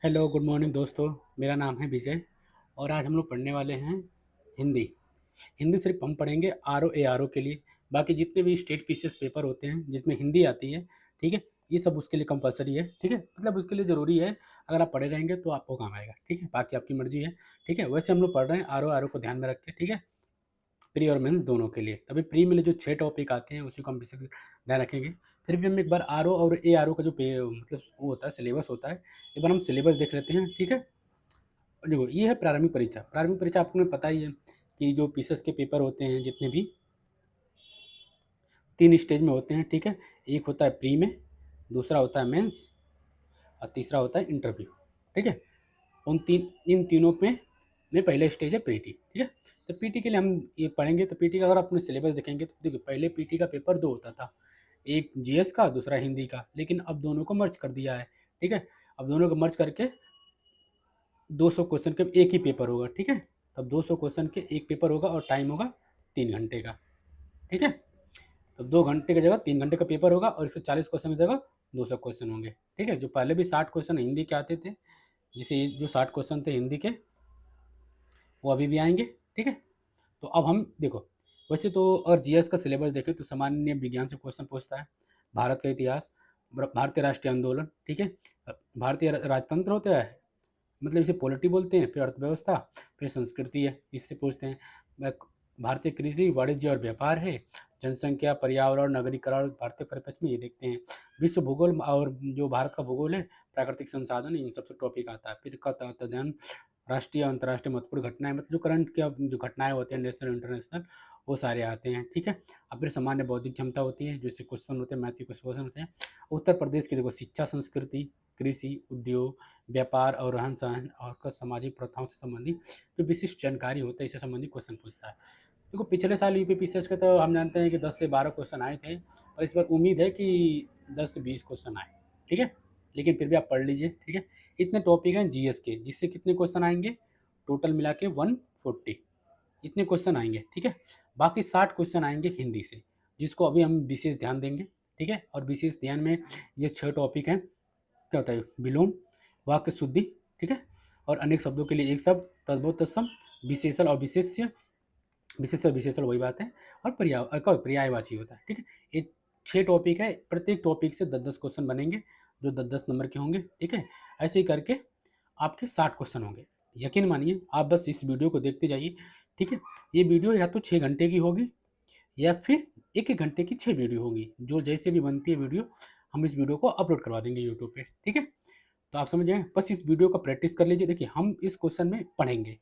Hello good morning दोस्तों। मेरा नाम है विजय और आज हम लोग पढ़ने वाले हैं हिंदी। हिंदी सिर्फ हम पढ़ेंगे R O A R O के लिए। बाकी जितने भी स्टेट पीसीएस पेपर होते हैं जिसमें हिंदी आती है, ठीक है, ये सब उसके लिए कंपलसरी है। ठीक है, मतलब उसके लिए ज़रूरी है। अगर आप पढ़े रहेंगे तो आपको काम आएगा। ठीक है, बाकी आपकी मर्जी है। ठीक है, वैसे हम लोग पढ़ रहे हैं आर ओ को ध्यान में रख के। ठीक है, प्री और मेंस दोनों के लिए। अभी प्री में जो 6 टॉपिक आते हैं उसी को हम बेसिकली ध्यान रखेंगे। फिर भी हम एक बार आर ओ और ए आर ओ का जो मतलब वो होता है, सिलेबस होता है, एक बार हम सिलेबस देख लेते हैं। ठीक है, देखो ये है प्रारंभिक परीक्षा। प्रारंभिक परीक्षा आपको पता ही है कि जो पीसीएस के पेपर होते हैं जितने भी 3 स्टेज में होते हैं। ठीक है, एक होता है प्री में, दूसरा होता है मेंस और तीसरा होता है इंटरव्यू। ठीक है, इन तीनों में पहला स्टेज है पीटी। ठीक है, तो पीटी के लिए हम ये पढ़ेंगे। तो पीटी का अगर अपने सिलेबस देखेंगे तो देखिए, पहले पीटी का पेपर 2 होता था, एक जीएस का दूसरा हिंदी का, लेकिन अब दोनों को मर्ज कर दिया है। ठीक है, अब दोनों को मर्ज करके 200 क्वेश्चन के एक ही पेपर होगा। ठीक है, तब 200 क्वेश्चन के एक पेपर होगा और टाइम होगा 3 घंटे का। ठीक है, तो 2 घंटे की जगह 3 घंटे का पेपर होगा और 140 क्वेश्चन की जगह 200 क्वेश्चन होंगे। ठीक है, जो पहले भी 60 क्वेश्चन हिंदी के आते थे, जिसे जो 60 क्वेश्चन थे हिंदी के, वो अभी भी आएंगे। ठीक है, तो अब हम देखो, वैसे तो और जीएस का सिलेबस देखें तो सामान्य विज्ञान से क्वेश्चन पूछता है, भारत का इतिहास, भारतीय राष्ट्रीय आंदोलन। ठीक है, भारतीय राजतंत्र होता है, मतलब इसे पॉलिटी बोलते हैं, फिर अर्थव्यवस्था, फिर संस्कृति है, इससे पूछते हैं। भारतीय कृषि, वाणिज्य और व्यापार है, जनसंख्या, पर्यावरण, नगरीकरण, भारतीय परिप्रेक्ष्य में ये देखते हैं। विश्व भूगोल और जो भारत का भूगोल है, प्राकृतिक संसाधन, इन सबसे टॉपिक आता है। फिर का अध्ययन, राष्ट्रीय अंतर्राष्ट्रीय महत्वपूर्ण घटनाएं, मतलब जो करंट क्या जो घटनाएं होती हैं नेशनल इंटरनेशनल, वो सारे आते हैं। ठीक है, अब फिर सामान्य बौद्धिक क्षमता होती है, जिससे क्वेश्चन होते हैं, मैथ के क्वेश्चन होते हैं। उत्तर प्रदेश की देखो, शिक्षा, संस्कृति, कृषि, उद्योग, व्यापार और रहन सहन और सामाजिक प्रथाओं से संबंधित जो विशिष्ट जानकारी होता है, इससे संबंधित क्वेश्चन पूछता है। देखो पिछले साल यूपी पीसीएस के तो हम जानते हैं कि 10 से 12 क्वेश्चन आए थे, और इस बार उम्मीद है कि 10 से 20 क्वेश्चन आए। ठीक है, लेकिन फिर भी आप पढ़ लीजिए। ठीक है, इतने टॉपिक हैं जीएस के, जिससे कितने क्वेश्चन आएंगे, टोटल मिला के 140 इतने क्वेश्चन आएंगे। ठीक है, बाकी 60 क्वेश्चन आएंगे हिंदी से, जिसको अभी हम विशेष ध्यान देंगे। ठीक है, और विशेष ध्यान में ये 6 टॉपिक हैं। क्या होता है, विलोम, वाक्य शुद्धि, ठीक है, और अनेक शब्दों के लिए एक शब्द, तद्भव तत्सम, विशेषण और विशेष्य, विशेषण विशेषण वही बात है, और पर्यायवाची होता है। ठीक है, ये 6 टॉपिक है, प्रत्येक टॉपिक से 10-10 क्वेश्चन बनेंगे, जो 10-10 नंबर के होंगे। ठीक है, ऐसे ही करके आपके 60 क्वेश्चन होंगे। यकीन मानिए, आप बस इस वीडियो को देखते जाइए। ठीक है, ये वीडियो या तो 6 घंटे की होगी या फिर 1-1 घंटे की 6 वीडियो होंगी, जो जैसे भी बनती है वीडियो, हम इस वीडियो को अपलोड करवा देंगे यूट्यूब पे। ठीक है, तो आप समझ गए, बस इस वीडियो का प्रैक्टिस कर लीजिए। देखिए, हम इस क्वेश्चन में पढ़ेंगे,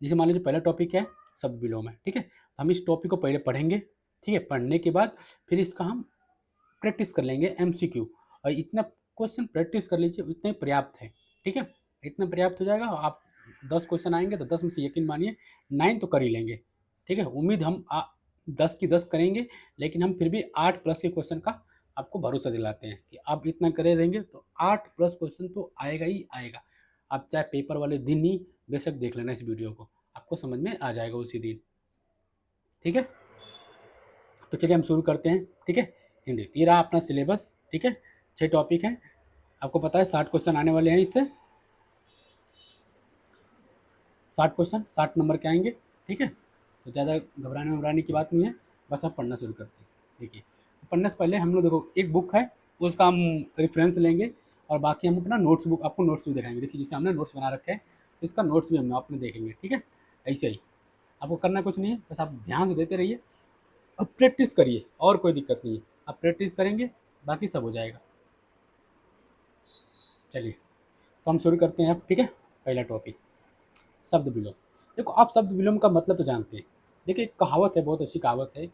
जैसे मान लीजिए पहला टॉपिक है शब्द विलोम है। ठीक है, तो हम इस टॉपिक को पहले पढ़ेंगे। ठीक है, पढ़ने के बाद फिर इसका हम प्रैक्टिस कर लेंगे एमसीक्यू, और इतना क्वेश्चन प्रैक्टिस कर लीजिए, उतना ही पर्याप्त है। ठीक है, इतना पर्याप्त हो जाएगा। आप 10 क्वेश्चन आएंगे तो 10 में से यकीन मानिए 9 तो कर ही लेंगे। ठीक है, उम्मीद हम 10 की 10 करेंगे, लेकिन हम फिर भी 8 प्लस के क्वेश्चन का आपको भरोसा दिलाते हैं कि आप इतना करे रहेंगे तो 8 प्लस क्वेश्चन तो आएगा ही आएगा। आप चाहे पेपर वाले दिन ही बेशक देख लेना इस वीडियो को, आपको समझ में आ जाएगा उसी दिन। ठीक है, तो चलिए हम शुरू करते हैं। ठीक है, हिंदी ये रहा अपना सिलेबस। ठीक है, 6 टॉपिक हैं, आपको पता है 60 क्वेश्चन आने वाले हैं इससे। 60 क्वेश्चन 60 नंबर के आएंगे। ठीक है, तो ज़्यादा घबराने की बात नहीं है, बस आप पढ़ना शुरू करते हैं। देखिए, तो पढ़ने से पहले हम लोग देखो, एक बुक है, उसका हम रेफरेंस लेंगे, और बाकी हम अपना नोट्स बुक, आपको नोट्स भी दिखाएंगे। देखिए, जैसे हमने नोट्स बना रखे हैं, तो इसका नोट्स भी हम आपने देखेंगे। ठीक है, ऐसे ही आपको करना कुछ नहीं है, बस आप ध्यान से देते रहिए, अब प्रैक्टिस करिए, और कोई दिक्कत नहीं है। आप प्रैक्टिस करेंगे, बाकी सब हो जाएगा। चलिए, तो हम शुरू करते हैं अब। ठीक है, पहला टॉपिक, शब्द विलोम। देखो, आप शब्द विलोम का मतलब तो जानते हैं। देखिए, एक कहावत है, बहुत अच्छी कहावत है,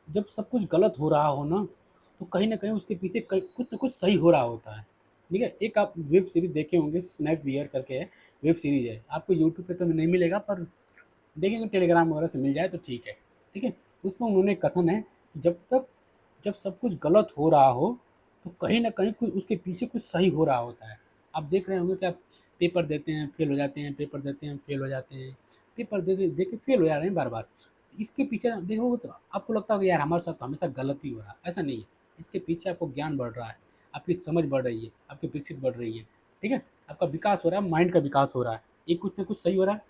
जब सब कुछ गलत हो रहा हो ना, तो कहीं ना कहीं उसके पीछे कुछ ना कुछ सही हो रहा होता है। ठीक है, एक आप वेब सीरीज देखे होंगे, स्नैप वियर करके है, वेब सीरीज है, आपको यूट्यूब पे तो नहीं मिलेगा, पर देखेंगे टेलीग्राम वगैरह से मिल जाए तो ठीक है। ठीक है, उसमें उन्होंने कथन है कि जब सब कुछ गलत हो रहा हो, तो कहीं ना कहीं कुछ उसके पीछे कुछ सही हो रहा होता है। आप देख रहे होंगे कि आप पेपर देते हैं, फेल हो जाते हैं, पेपर देते हैं, फेल हो जाते हैं, पेपर दे के फेल हो जा रहे हैं बार बार। इसके पीछे देखोगे तो आपको लगता होगा यार हमारे साथ तो हमेशा गलत ही हो रहा है। ऐसा नहीं है, इसके पीछे आपको ज्ञान बढ़ रहा है, आपकी समझ बढ़ रही है, आपकी विकसित बढ़ रही है। ठीक है, आपका विकास हो रहा है, माइंड का विकास हो रहा है। एक कुछ न कुछ सही हो रहा है,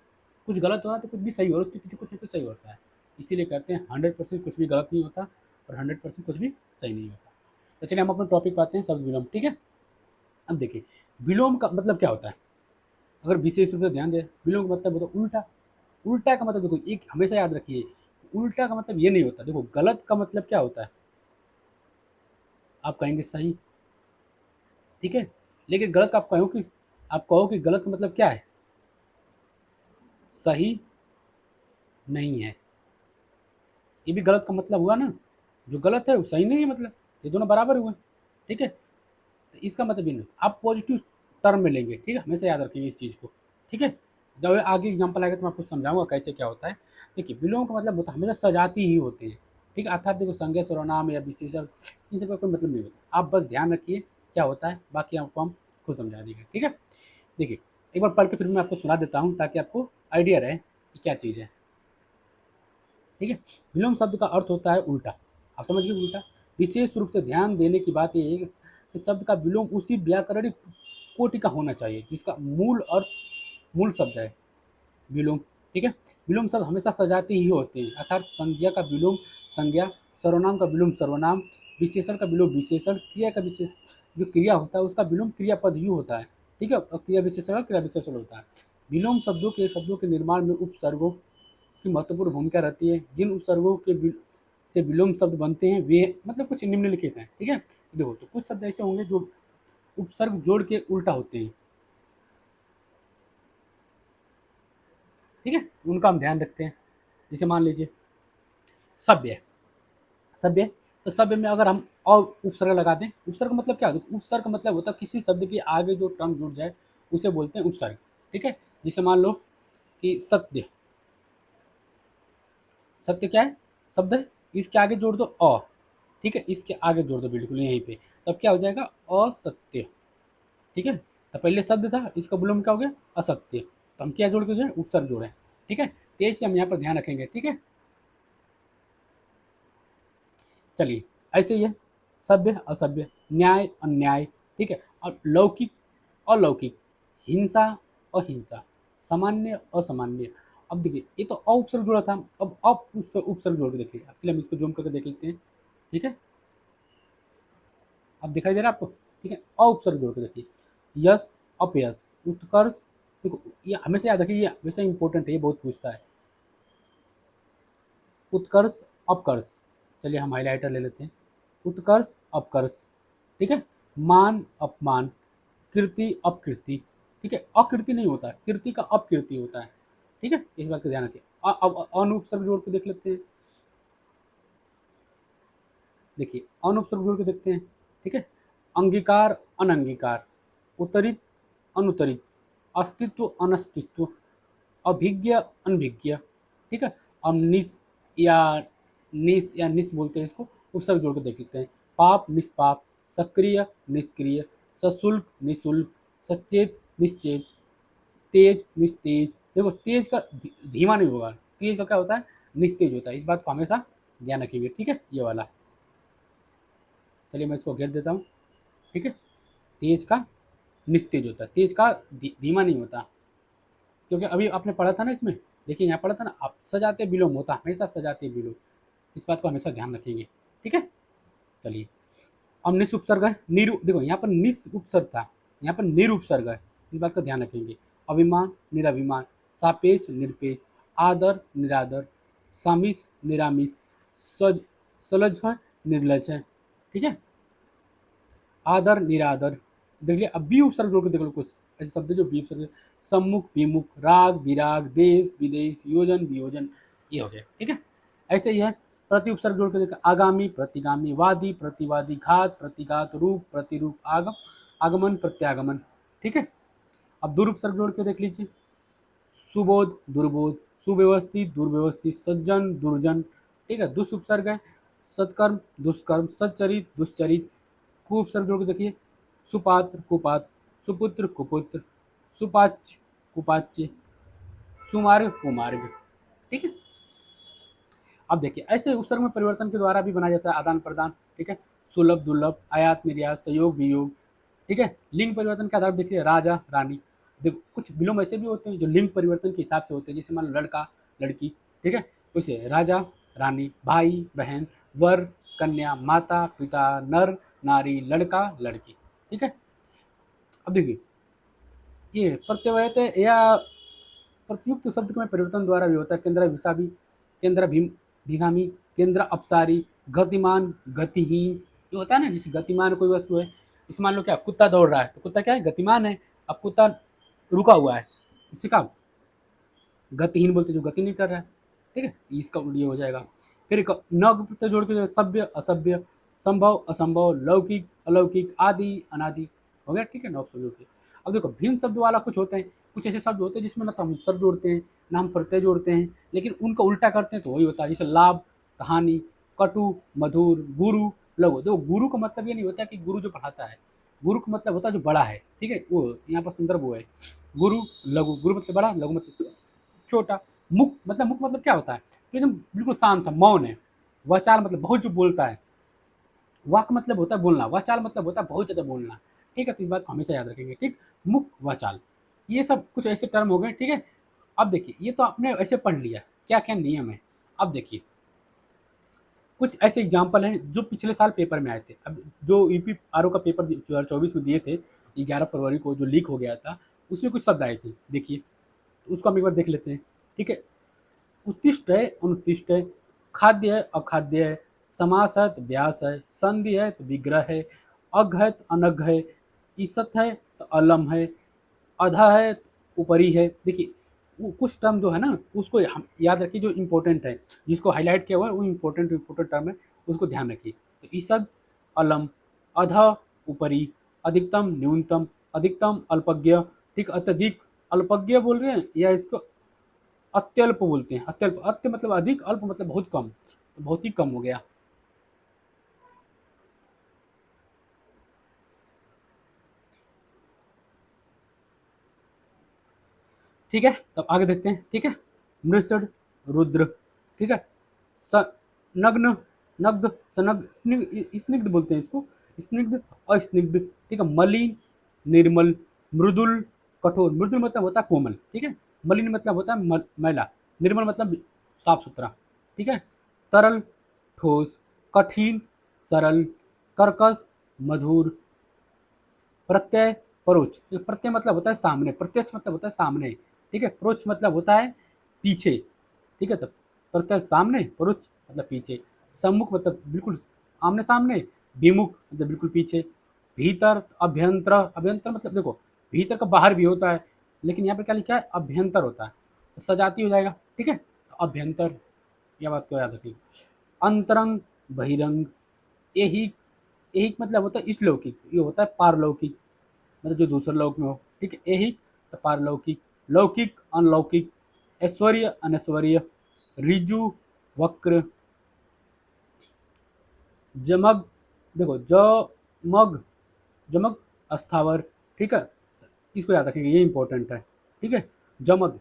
कुछ गलत हो रहा है तो कुछ भी सही हो रहा है, उसके पीछे कुछ न कुछ सही होता है। इसीलिए कहते हैं 100% कुछ भी गलत नहीं होता और 100% कुछ भी सही नहीं होता। तो चलिए हम अपने टॉपिक पे आते हैं, शब्द विलोम। ठीक है, अब देखिए विलोम का मतलब क्या होता है। अगर विशेष रूप से ध्यान दें, विलोम का मतलब होता है उल्टा। उल्टा का मतलब देखो, एक हमेशा याद रखिए, उल्टा का मतलब ये नहीं होता। देखो गलत का मतलब क्या होता है, आप कहेंगे सही, ठीक है, लेकिन गलत आप कहो कि, आप कहो कि गलत का मतलब क्या है, सही नहीं है, ये भी गलत का मतलब हुआ ना। जो गलत है वो सही नहीं है, मतलब ये दोनों बराबर हुए। ठीक है, तो इसका मतलब ये नहीं, आप पॉजिटिव टर्म में लेंगे। ठीक है, हमेशा याद रखेंगे इस चीज़ को। ठीक है, जब आगे एग्जाम्पल आएगा तो मैं आपको समझाऊंगा कैसे क्या होता है। देखिए विलोम का मतलब होता है हमेशा सजाती ही होते हैं। ठीक है, अर्थात देखो संज्ञा सर्वनाम या विशेषण, इन सब का कोई मतलब नहीं होता। आप बस ध्यान रखिए क्या होता है, बाकी आपको हम खुद समझा देंगे। ठीक है, देखिए एक बार पढ़ के फिर मैं आपको सुना देता हूँ ताकि आपको आइडिया रहे कि क्या चीज़ है। ठीक है, विलोम शब्द का अर्थ होता है उल्टा। आप समझिए उल्टा। विशेष रूप से ध्यान देने की बात यह है कि शब्द का विलोम उसी व्याकरणिक कोटि का होना चाहिए जिसका मूल अर्थ, मूल शब्द है विलोम। ठीक है, विलोम शब्द हमेशा सजाती ही होते हैं, अर्थात संज्ञा का विलोम संज्ञा, सर्वनाम का विलोम सर्वनाम, विशेषण का विलोम विशेषण, क्रिया का विशेष, जो क्रिया होता है उसका विलोम क्रियापद ही होता है। ठीक है, और क्रिया विशेषण का क्रिया विशेषण होता है। विलोम शब्दों के निर्माण में उपसर्गों की महत्वपूर्ण भूमिका रहती है। जिन उपसर्गों के से विलोम शब्द बनते हैं वे मतलब कुछ निम्नलिखित हैं। ठीक है, देखो तो कुछ शब्द ऐसे होंगे जो उपसर्ग जोड़ के उल्टा होते हैं। ठीक है, उनका हम ध्यान रखते हैं। जैसे मान लीजिए सभ्य, सभ्य, तो सभ्य में अगर हम और उपसर्ग लगा दें, उपसर्ग मतलब क्या होता है, उपसर्ग मतलब होता है किसी शब्द के आगे जो टर्म जुड़ जाए उसे बोलते हैं उपसर्ग। ठीक है, जैसे मान लो कि सत्य, सत्य क्या है, शब्द है, इसके आगे जोड़ दो अ। ठीक है, इसके आगे जोड़ दो बिल्कुल यहीं पे, तब क्या हो जाएगा, असत्य। ठीक है, तो पहले शब्द था, इसका विलोम क्या हो गया, असत्य। तो हम क्या जोड़ के जो है उपसर्ग जोड़े। ठीक है, तेज से हम यहाँ पर ध्यान रखेंगे। ठीक है, चलिए ऐसे ही है, सभ्य असभ्य, न्याय अन्याय। ठीक है, और लौकिक अलौकिक, हिंसा अहिंसा, सामान्य असामान्य। अब देखिए ये तो अ उपसर्ग जोड़ा था, अब अप उपसर्ग जोड़ के देखिए। चलिए हम इसको जूम करके देख लेते हैं। ठीक है, अब दिखाई दे रहा है आपको। ठीक है, अ उपसर्ग जोड़ के देखिए, यश अपयश, उत्कर्ष। देखो ये हमेशा याद रखिए, ये हमेशा इंपॉर्टेंट है, ये बहुत पूछता है। उत्कर्ष अपकर्ष, चलिए हम हाइलाइटर ले लेते हैं, उत्कर्ष अपकर्ष। ठीक है, मान अपमान, कीर्ति अपकीर्ति। ठीक है, अकीर्ति नहीं होता है, कीर्ति का अपकीर्ति होता है। ठीक है, इस बात का ध्यान रखिए। अब अनुपसर्ग जोड़ के देख लेते हैं। देखिए अनुपसर्ग जोड़ के देखते हैं। ठीक है, अंगीकार अनंगीकार, उत्तरित अनुतरित, अस्तित्व अनस्तित्व, अभिज्ञ अनभिज्ञ। ठीक है, अब या निस बोलते हैं इसको, उपसर्ग जोड़ के देख लेते हैं। पाप निष्पाप, सक्रिय निष्क्रिय, सशुल्क निःशुल्क, सचेत निश्चेत, तेज निस्तेज। देखो तेज का धीमा नहीं होगा, तेज का क्या होता है, निस्तेज होता है। इस बात को हमेशा ध्यान रखेंगे। ठीक है, ये वाला, चलिए मैं इसको घेर देता हूँ। ठीक है, तेज का निस्तेज होता है, तेज का धीमा नहीं होता। क्योंकि अभी आपने पढ़ा था ना इसमें, देखिए यहाँ पढ़ा था ना, आप सजाते विलोम होता है, हमेशा सजाते विलोम। इस बात को हमेशा ध्यान रखेंगे। ठीक है, चलिए अब निस उपसर्ग है, निरु, देखो यहाँ पर निस उपसर्ग था, यहाँ पर निर उपसर्ग है। इस बात का ध्यान रखेंगे। अभिमान निराभिमान, सापेक्ष निरपेक्ष, आदर निरादर, सामिस निरामिस, सज सलज है निर्लज है। ठीक है, आदर निरादर। देखिए अब बी उपसर्ग जोड़ के देख लो, कुछ ऐसे शब्द जो बी उपसर्ग, सम्मुख विमुख, राग विराग, देश विदेश, योजन वियोजन, ये हो गया। ठीक है, ऐसे ही है, प्रति उपसर्ग जोड़ के देखो, आगामी प्रतिगामी, वादी प्रतिवादी, घात प्रतिघात, रूप प्रतिरूप, आगमन प्रत्यागमन। ठीक है, अब दुरुपसर्ग जोड़ के देख लीजिए, सुबोध दुर्बोध, सुव्यवस्थित दुर्व्यवस्थित, सज्जन दुर्जन। ठीक है, दुष्उपसर्ग है, सत्कर्म दुष्कर्म, सच्चरित दुष्चरित। कुउपसर्ग जोड़ के देखिए, सुपात्र कुपात्र, सुपुत्र कुपुत्र, सुपाच्य कुपाच्य, सुमार्ग कुमार्ग। ठीक है, अब देखिए ऐसे उपसर्ग में परिवर्तन के द्वारा भी बनाया जाता है आदान प्रदान। ठीक है, सुलभ दुर्लभ, आयात निर्यात, सहयोग वियोग। ठीक है। लिंग परिवर्तन के आधार पर देखिए राजा रानी, देखो कुछ विलोम ऐसे भी होते हैं जो लिंग परिवर्तन के हिसाब से होते हैं, जैसे मान लो लड़का लड़की, ठीक है, वैसे राजा रानी, भाई बहन, वर कन्या, माता पिता, नर नारी, लड़का लड़की, ठीक है। अब देखिए ये प्रत्यवयत या प्रत्युक्त शब्द में परिवर्तन द्वारा भी होता है। केंद्र विषाभी, केंद्र भिगामी, केंद्र अपसारी, गतिमान गतिहीन, ये होता है ना, जैसे गतिमान कोई वस्तु है, इस मान लो क्या कुत्ता दौड़ रहा है तो कुत्ता क्या है, गतिमान है। अब कुत्ता रुका हुआ है, इसे क्या गतिहीन बोलते, जो गति नहीं कर रहा है, ठीक है, इसका ये हो जाएगा। फिर नग प्रत्यय जोड़ के सभ्य असभ्य, संभव असंभव, लौकिक अलौकिक, आदि अनादि, हो गया, ठीक है, नौ शब्द होते हैं। अब देखो भिन्न शब्द वाला कुछ होते हैं, कुछ ऐसे शब्द होते हैं जिसमें ना तो हम शब्द जोड़ते हैं ना हम प्रत्यय जोड़ते हैं, लेकिन उनका उल्टा करते हैं तो वही होता है, जैसे लाभ कहानी, कटु मधुर, गुरु लघु। देखो गुरु का मतलब ये नहीं होता कि गुरु जो पढ़ाता है, गुरु का मतलब होता है जो बड़ा है, ठीक है, वो यहाँ पर संदर्भ वो है। गुरु लघु, गुरु मतलब बड़ा, लघु मतलब छोटा। मुख मतलब क्या होता है, तो एकदम बिल्कुल शांत है, मौन है। वाचाल मतलब बहुत जो बोलता है। वाक मतलब होता है बोलना, वाचाल मतलब होता है बहुत ज़्यादा बोलना, ठीक है, तो इस बात को हमेशा याद रखेंगे, ठीक। मुख वाचाल, ये सब कुछ ऐसे टर्म हो गए, ठीक है। अब देखिए ये तो आपने ऐसे पढ़ लिया क्या क्या नियम है। अब देखिए कुछ ऐसे एग्जाम्पल हैं जो पिछले साल पेपर में आए थे। अब जो यूपी आर का पेपर 2024 में दिए थे 11 फरवरी को, जो लीक हो गया था, उसमें कुछ शब्द आए थे, देखिए उसको हम एक बार देख लेते हैं, ठीक है। उत्तिष्ठ है अनुत्तिष्ठ है, खाद्य है अखाद्य है, समास है तो व्यास है, संधि है तो विग्रह है, अघ है तो अनघ है, ईसत है तो अलम है, अधा है तो ऊपरी है। देखिए वो कुछ टर्म जो है ना उसको हम याद रखिए, जो इम्पोर्टेंट है, जिसको हाईलाइट किया हुआ है वो इम्पोर्टेंट टर्म है, उसको ध्यान रखिए। तो ईसद अलम, अधा ऊपरी, अधिकतम न्यूनतम, अधिकतम अल्पज्ञ, ठीक, अत्यधिक अल्पज्ञ बोल रहे हैं या इसको अत्यल्प बोलते हैं। अत्यल्प, अत्य मतलब अधिक, अल्प मतलब बहुत कम, तो बहुत ही कम हो गया, ठीक है। तब आगे देखते हैं, ठीक है। मृषड रुद्र, ठीक है। स नग्न नग्ध सनग्ध, स्निग्ध बोलते हैं इसको, स्निग्ध अस्निग्ध, ठीक है। मलिन निर्मल, मृदुल कठोर, मृदुल मतलब होता है कोमल, ठीक है। मलिन मतलब होता है मैला, निर्मल मतलब साफ सुथरा, ठीक है। तरल ठोस, कठिन सरल, कर्कश मधुर, प्रत्यय परोक्ष, प्रत्यय मतलब होता है सामने, प्रत्यक्ष मतलब होता है सामने, ठीक है। परोक्ष मतलब होता है पीछे, ठीक है। तो प्रत्यय सामने, परोक्ष मतलब पीछे, सम्मुख मतलब बिल्कुल आमने सामने, विमुख मतलब बिल्कुल पीछे, भीतर अभ्यंतर, अभ्यंतर मतलब देखो भीतर का बाहर भी होता है, लेकिन यहाँ पे क्या लिखा है, अभ्यंतर होता है, तो सजाती हो जाएगा, ठीक है। तो अभ्यंतर, यह बात को याद रखिए। अंतरंग बहिरंग, यही यही मतलब होता है इष्टलौकिक, ये होता है पारलौकिक, मतलब जो दूसरे लोक में हो, ठीक है। ऐहिक तो पारलौकिक, लौकिक अनलौकिक, ऐश्वर्य अनैश्वर्य, रिजु वक्र, जमग, देखो जमग, जमग अस्थावर, ठीक है, इसको याद रखेंगे, ये इंपॉर्टेंट है, ठीक है। जमग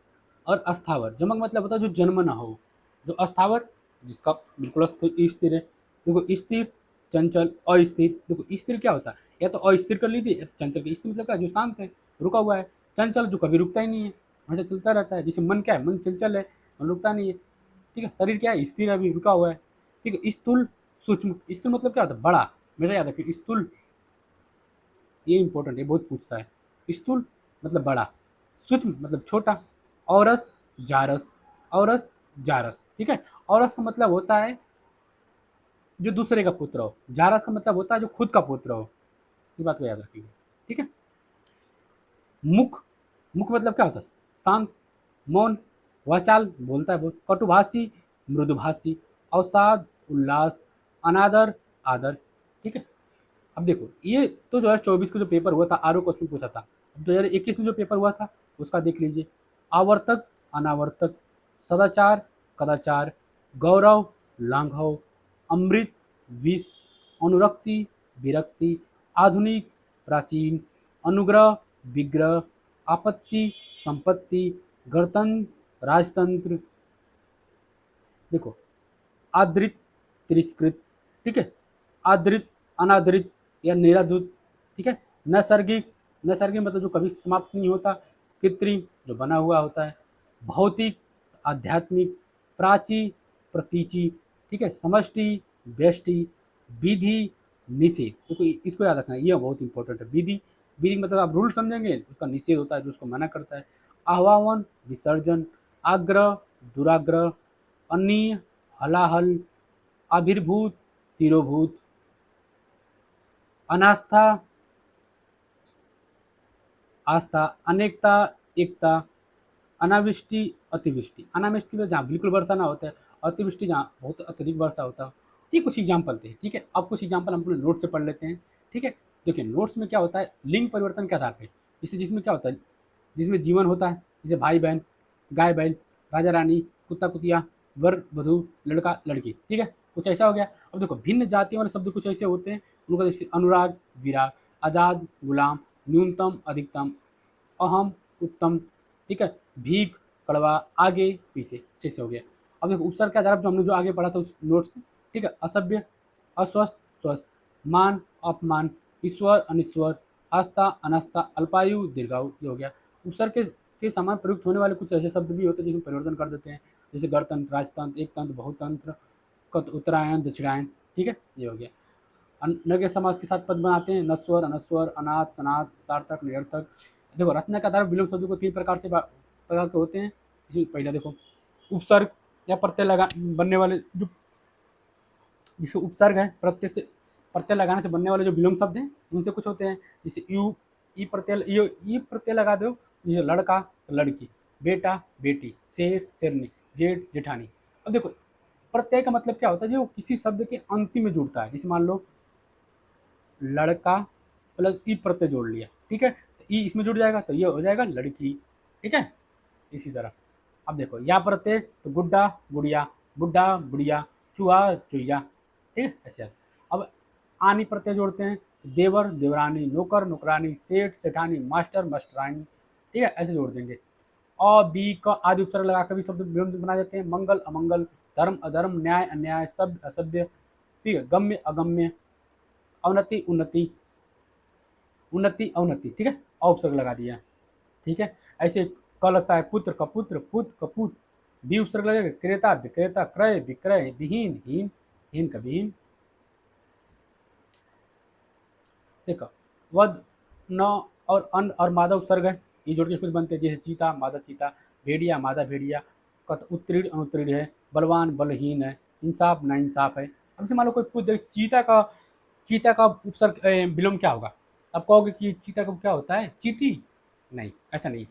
और अस्थावर, जमग मतलब होता है जो जन्म ना हो, जो अस्थावर जिसका बिल्कुल स्थिर है। देखो स्थिर चंचल अस्थिर, देखो स्थिर क्या होता है, या तो अस्थिर कर लीजिए या तो चंचल, का स्थिर मतलब क्या, जो शांत है रुका हुआ है, चंचल जो कभी रुकता ही नहीं है, हमेशा चलता रहता है, जैसे मन क्या है, मन चंचल है, मन रुकता नहीं है, ठीक है। शरीर क्या है, स्थिर है, अभी रुका हुआ है, ठीक है। स्थूल सूक्ष्म, स्थूल मतलब क्या होता है, बड़ा, हमेशा याद रखिए स्थूल, ये इंपॉर्टेंट है, बहुत पूछता है। स्थूल मतलब बड़ा, सूक्ष्म मतलब छोटा, औरस जारस, औरस जारस, ठीक है। औरस का मतलब होता है जो दूसरे का पुत्र हो, जारस का मतलब होता है जो खुद का पुत्र हो, ये बात को याद रखिएगा, ठीक है। मुख, मुख मतलब क्या होता है, शांत मौन, वाचाल बोलता है बहुत, कटुभाषी मृदुभाषी, अवसाद उल्लास, अनादर आदर, ठीक है। अब देखो ये तो 2024 का जो पेपर हुआ था आर क्वेश्चन पूछा था। 2021 में जो पेपर हुआ था उसका देख लीजिए। आवर्तक अनावर्तक, सदाचार कदाचार, गौरव लाघव, अमृत विष, अनुरक्ति विरक्ति, आधुनिक प्राचीन, अनुग्रह विग्रह, आपत्ति संपत्ति, गणतंत्र राजतंत्र, देखो आदृत तिरस्कृत, ठीक है। आदृत अनादृत या निरादृत, ठीक है। नैसर्गिक, नैसर्गिक मतलब जो कभी समाप्त नहीं होता। कृत्रिम जो बना हुआ होता है। भौतिक, आध्यात्मिक, प्राची, प्रतीची, ठीक है, समष्टि, व्यष्टि, विधि, निषेध। देखो इसको याद रखना, ये बहुत इंपॉर्टेंट है। विधि, विधि मतलब आप रूल समझेंगे, उसका निषेध होता है जो उसको मना करता है। आह्वान, विसर्जन, आग्रह, दुराग्रह, अनीय, हलाहल, आविर्भूत, तिरोभूत, अनास्था, आस्था, अनेकता, एकता, अनावृष्टि, अतिवृष्टि। अनावृष्टि में जहाँ बिल्कुल वर्षा ना होता है, अतिवृष्टि जहाँ बहुत अत्यधिक वर्षा होता है। ये कुछ एग्जाम्पल थे, ठीक है। अब कुछ एग्जाम्पल हम अपने नोट से पढ़ लेते हैं, ठीक है। देखिए नोट्स में क्या होता है, लिंग परिवर्तन के आधार पे, जिसमें क्या होता है, जिसमें जीवन होता है, जैसे भाई बहन, गाय बैल, राजा रानी, कुत्ता कुतिया, वर वधु, लड़का लड़की, ठीक है, कुछ ऐसा हो गया। अब देखो भिन्न जातियों वाले शब्द कुछ ऐसे होते हैं, उनका जैसे अनुराग, विराग, आजाद, गुलाम, न्यूनतम, अधिकतम, अहम, उत्तम, ठीक है, भीख, कड़वा, आगे पीछे, अच्छे से हो गया। अब देखो उपसर्ग के आधार पर जो हमने जो आगे पढ़ा था उस नोट से, ठीक है, असभ्य, अस्वस्थ, स्वस्थ, मान, अपमान, ईश्वर, अनिश्वर, आस्था, अनास्था, अल्पायु, दीर्घायु, ये हो गया। उपसर्ग के समान प्रयुक्त होने वाले कुछ ऐसे शब्द भी होते हैं जिसमें परिवर्तन कर देते हैं, जैसे गणतंत्र, राजतंत्र, एकतंत्र, बहुतंत्र, उत्तरायण, दक्षिणायन, ठीक है, ये हो गया। नव्य समाज के साथ पद बनाते हैं, नस्वर, अनस्वर, अनाथ, सनाथ, सार्थक, निरर्थक। देखो रचना के आधार पर विलोम शब्दों को तीन प्रकार के होते हैं। इसमें पहला देखो उपसर्ग या प्रत्यय लगा बनने वाले जो उपसर्ग है, प्रत्यय लगाने से बनने वाले जो विलोम शब्द हैं उनसे कुछ होते हैं, जैसे यू, ई प्रत्यय लगा दो, जैसे लड़का, लड़की, बेटा, बेटी, शेर, शेरनी, जेठ, जेठानी। अब देखो प्रत्यय का मतलब क्या होता है, जो किसी शब्द के अंतिम में जुड़ता है। जैसे मान लो लड़का प्लस ई प्रत्यय जोड़ लिया, ठीक है, तो ई इसमें जुड़ जाएगा तो ये हो जाएगा लड़की, ठीक है। इसी तरह अब देखो या प्रत्यय तो गुड्डा, गुड़िया, बुड्ढा, बुढ़िया, चूहा, चुईया, ठीक है, ऐसे। अब आनी प्रत्यय जोड़ते हैं, देवर, देवरानी, नौकर, नौकरानी, सेठ, सेठानी, मास्टर, मास्टरानी, ठीक है, ऐसे जोड़ देंगे। अ बी का आदि उपसर्ग लगाकर भी शब्द विलोम बनाए जाते हैं, मंगल, अमंगल, धर्म, अधर्म, न्याय, अन्याय, सभ्य, असभ्य, ठीक है, गम्य, अगम्य, अवनति, उन्नति, उन्नति, अवनति, ठीक है, उपसर्ग लगा दिया, ठीक है। ऐसे क लगता है पुत्र का पुत्र, पुत का पुत, बी उपसर्ग लगेगा, क्रेता, विक्रेता, क्रय, विक्रय, विहीन, हीन, हीन का विहीन, देखो वध, न और अन और मादा उपसर्ग है, ये जोड़ के कुछ बनते हैं, जैसे चीता, मादा चीता, भेड़िया, मादा भेड़िया, कत उत्तीर्ण, अनुत्तीर्ण है, बलवान, बलहीन है, इंसाफ, ना इंसाफ है। अब से मान लो कोई पूछ दे चीता का उपसर्ग विलोम क्या होगा, अब कहोगे कि चीता का क्या होता है, चीती, नहीं ऐसा नहीं।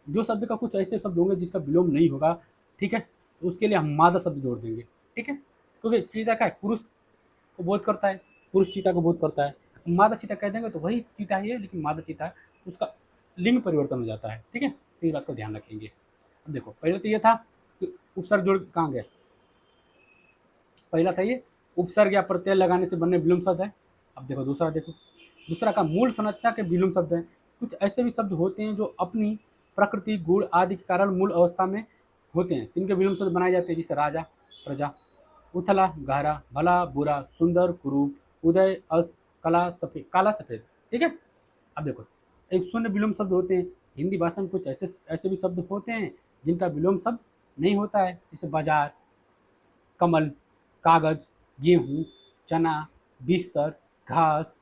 जो शब्द का कुछ ऐसे शब्द होंगे जिसका विलोम नहीं होगा, ठीक है, तो उसके लिए हम मादा शब्द जोड़ देंगे, ठीक है, क्योंकि चीता का है, पुरुष को बोध करता है, पुरुष चीता को बोध करता है। मादा चीता कह देंगे तो वही चीता ही है, लेकिन मादा चीता है, उसका लिंग परिवर्तन हो जाता है, ठीक है, तो इस बात को ध्यान रखेंगे। अब देखो पहले तो ये था कि उपसर्ग जोड़ कहाँ गए, पहला था ये उपसर्ग या प्रत्यय लगाने से बनने विलोम शब्द है। अब देखो दूसरा, देखो दूसरा का मूल संरचना के विलोम शब्द है। कुछ ऐसे भी शब्द होते हैं जो अपनी प्रकृति, गुण आदि के कारण मूल अवस्था में होते हैं, जिनके विलोम शब्द बनाए जाते हैं, जैसे राजा, प्रजा, उथला, गहरा, भला, बुरा, सुंदर, कुरूप, उदय, अस्त, कला, सफेद, काला, सफेद, ठीक है। अब देखो एक शून्य विलोम शब्द होते हैं, हिंदी भाषा में कुछ ऐसे ऐसे भी शब्द होते हैं जिनका विलोम शब्द नहीं होता है, जैसे बाजार, कमल, कागज, गेहूँ, चना, बिस्तर, घास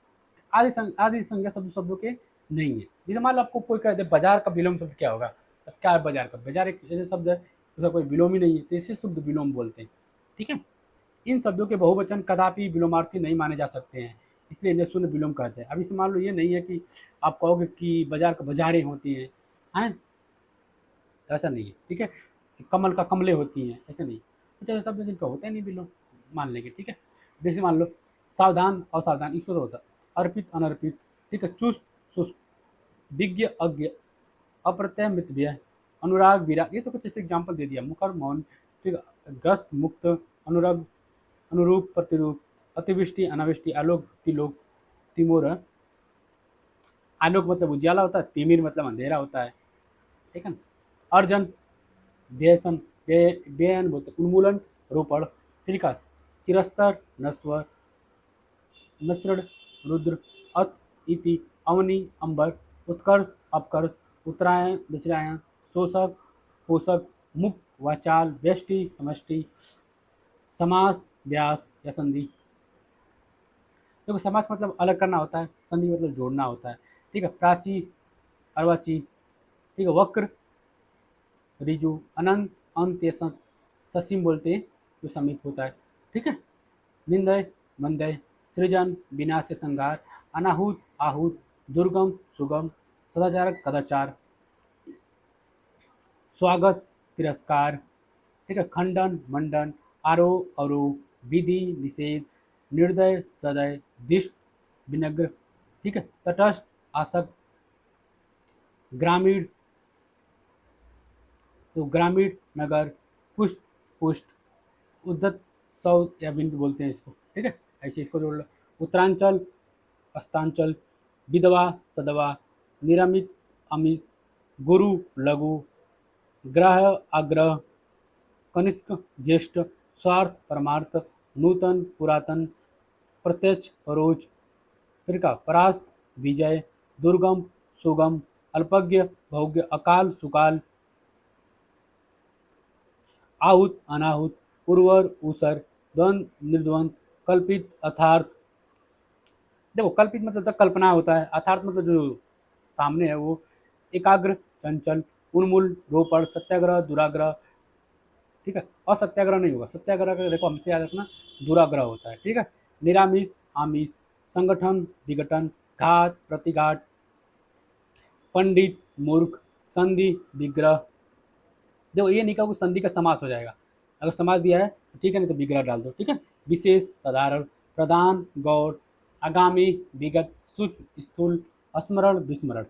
आदि संज्ञा शब्दों के नहीं है। जैसे मान लो आपको कोई कह दे बाजार का विलोम शब्द क्या होगा, अब क्या है बाजार का, बाजार एक ऐसे शब्द है उसका कोई विलोम ही नहीं है, तो इसे शुद्ध विलोम बोलते हैं, ठीक है। इन शब्दों के बहुवचन कदापि विलोमार्थी नहीं माने जा सकते हैं, इसलिए इन्हें शून्य विलोम कहते हैं। अब इसे मान लो ये नहीं है कि आप कहोगे कि बाजार का बाजारें होती हैं, ऐसा नहीं है, ठीक है। कमल का कमलें होती हैं, ऐसे नहीं, कुछ ऐसे शब्द जिनका होता ही नहीं बिलो मान लेंगे, ठीक है। जैसे मान लो सावधान, असावधान, ईश्वर होता, अर्पित, अनर्पित, ठीक है, चुस्त, सुस्त, विज्ञ, अज्ञ, अप्रत्यय, मितव्यय, अनुराग, विराग, ये तो कुछ ऐसे एग्जाम्पल दे दिया, मुखर, मौन, ठीक है, ग्रस्त, मुक्त, अनुरग, अनुरूप, प्रतिरूप, अतिवृष्टि, अनावृष्टि, आलोक, तिलोक, तिमोर, आलोक मतलब उज्ज्वला होता है, तिमिर मतलब अंधेरा होता है, ठीक है ना। अर्जन, व्यसन, व्ययन बोलते उन्मूलन, रोपण, ठीक है, चिरस्तर, नस्वर, नस्रण, रुद्र, अत, इति, अवनी, अंबर, उत्कर्ष, अपकर्ष, उत्तरायण, दक्षिणायन, शोषक, पोषक, मुक्त, वाचाल, व्यष्टि, समष्टि, समास, व्यास या संधि। देखो समास मतलब अलग करना होता है, संधि मतलब जोड़ना होता है। ठीक है, प्राची, अर्वाची, ठीक है, वक्र, रिजु, अनंत, अंत या ससीम बोलते हैं जो समीप होता है। ठीक है, निंदय, मंदय, सृजन, विनाश या संहार, अनाहुत, आहूत, दुर्गम, सुगम, सदाचारक, कदाचार, स्वागत, तिरस्कार। ठीक है, खंडन, मंडन, आरोह, अवरोह, विधि, निषेध, निर्दय, सदय, दिष्ट, विनग्र। ठीक है, तटस्थ, आसक्त, ग्रामीण, तो ग्रामीण, नगर, पुष्ट, पुष्ट, उद्धत, सौ या बिंदु बोलते हैं इसको। ठीक है, ऐसे इसको जोड़ लो। उत्तरांचल, अस्तांचल, विधवा, सदवा, निरामित, अमित, गुरु, लघु, ग्रह, अग्रह, कनिष्क, ज्येष्ठ, स्वार्थ, परमार्थ, नूतन, पुरातन, प्रत्यक्ष, परोक्ष। फिर का परास्त, विजय, दुर्गम, सुगम, अल्पज्ञ, भोग्य, अकाल, सुकाल, आहूत, अनाहूत, उर्वर, ऊसर, द्वंद, निर्द्वंद, कल्पित, अर्थार्थ। देखो कल्पित मतलब तो कल्पना होता है, अर्थार्थ मतलब जो सामने है वो। एकाग्र, चंचल, उन्मूल, रोपण, सत्याग्रह, दुराग्रह। ठीक है, असत्याग्रह नहीं होगा, सत्याग्रह का देखो हमसे याद रखना दुराग्रह होता है। ठीक है, निरामिष, आमिष, संगठन, विघटन, घात, प्रतिघात, पंडित, मूर्ख, संधि, विग्रह। देखो ये नहीं कहा कि संधि का समास हो जाएगा, अगर समास दिया है तो ठीक है, नहीं तो विग्रह डाल दो। ठीक है, विशेष, साधारण, प्रधान, गौर, आगामी, विगत, सूक्ष्म, स्थूल, स्मरण, विस्मरण,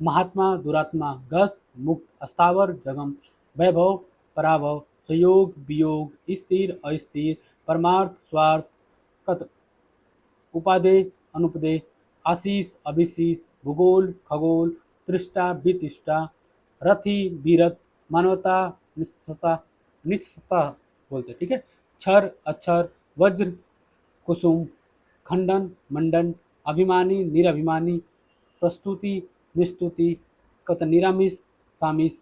महात्मा, दुरात्मा, ग्रस्त, मुक्त, अस्थावर, जगम, वैभव, पराभव, संयोग, वियोग, स्थिर, अस्थिर, परमार्थ, स्वार्थ, कत, उपादेय, अनुपदेय, आशीष, अभिशीष, भूगोल, खगोल, तृष्टा, वितृष्टा, रथी, वीरत, मानवता, निष्ठता, निष्ठता बोलते हैं। ठीक है, क्षर, अक्षर, वज्र, कुसुम, खंडन, मंडन, अभिमानी, निराभिमानी, प्रस्तुति, निस्तुति, कत निरामिष, सामिष,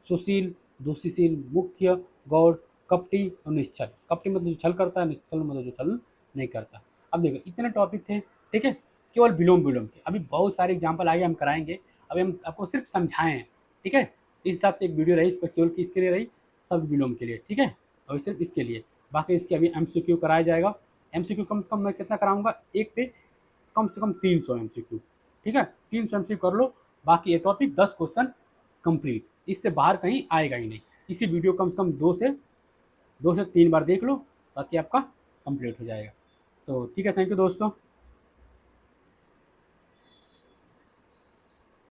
सुशील, दूषिशील, मुख्य, गौर, कपटी और निश्चल। कपटी मतलब जो छल करता है, निश्चल मतलब जो छल नहीं करता। अब देखो इतने टॉपिक थे। ठीक है, केवल विलोम विलोम के, अभी बहुत सारे एग्जाम्पल आगे हम कराएंगे। अभी हम आपको सिर्फ समझाएं हैं। ठीक है, इस हिसाब से एक वीडियो रही, इस पर केवल किसके लिए रही, सब विलोम के लिए। ठीक है, अभी सिर्फ इसके लिए, बाकी इसके अभी एमसीक्यू कराया जाएगा। एमसीक्यू कम से कम मैं कितना कराऊंगा, एक पे कम से कम 300 एमसीक्यू। ठीक है, 300 एमसीक्यू कर लो, बाकी ये टॉपिक 10 क्वेश्चन कंप्लीट, इससे बाहर कहीं आएगा ही नहीं। इसी वीडियो कम से कम 2 से 3 बार देख लो, ताकि आपका कंप्लीट हो जाएगा। तो ठीक है, थैंक यू दोस्तों।